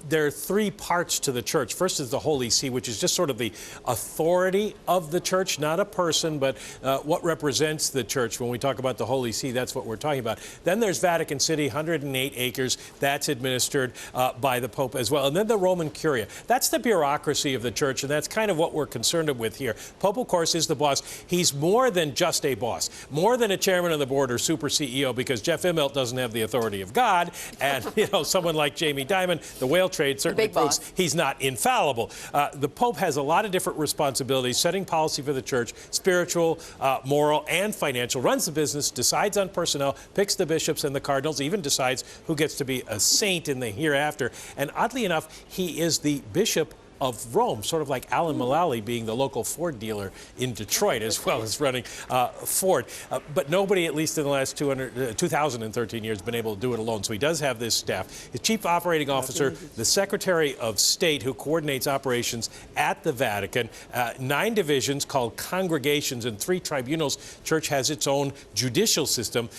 there are three parts to the church. First is the Holy See, which is just sort of the authority of the church, not a person, but what represents the church. When we talk about the Holy See, that's what we're talking about. Then there's Vatican City, 108 acres. That's administered by the Pope as well. And then the Roman Curia. That's the bureaucracy of the church, and that's kind of what we're concerned with here. Pope, of course, is the boss. He's more than just a boss, more than a chairman of the board or super CEO, because Jeff Immelt doesn't have the authority of God. And, someone like Jamie Dimon, the whale trade certainly proves he's not infallible. The Pope has a lot of different responsibilities, setting policy for the church, spiritual, moral, and financial, runs the business, decides on personnel, picks the bishops and the cardinals, even decides who gets to be a saint in the hereafter. And oddly enough, he is the bishop of Rome, sort of like Alan Mullally being the local Ford dealer in Detroit, as well as running Ford. But nobody, at least in the last 2013 years, has been able to do it alone. So he does have this staff. His chief operating officer, the Secretary of State, who coordinates operations at the Vatican, 9 divisions called congregations and 3 tribunals. Church has its own judicial system.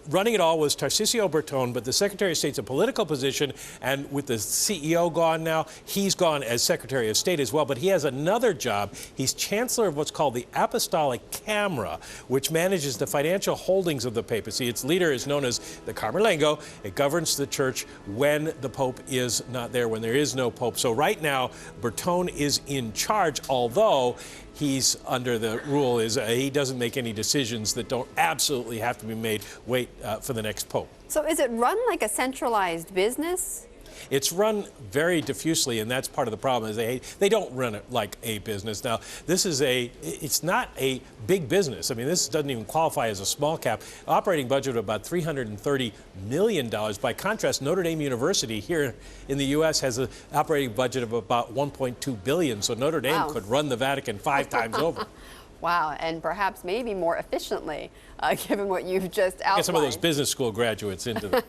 Running it all was Tarcisio Bertone, but the Secretary of State's a political position, and with the CEO gone now, he's gone as Secretary of State as well, but he has another job. He's Chancellor of what's called the Apostolic Camera, which manages the financial holdings of the papacy. Its leader is known as the Camerlengo. It governs the church when the Pope is not there, when there is no Pope. So right now, Bertone is in charge, although he's under the rule is he doesn't make any decisions that don't absolutely have to be made. Wait for the next Pope. So is it run like a centralized business? It's run very diffusely, and that's part of the problem. Is they don't run it like a business. Now, it's not a big business. I mean, this doesn't even qualify as a small cap. Operating budget of about $330 million. By contrast, Notre Dame University here in the U.S. has an operating budget of about $1.2 billion. So Notre Dame could run the Vatican 5 times over. Wow, and perhaps maybe more efficiently, given what you've just outlined. Get some of those business school graduates into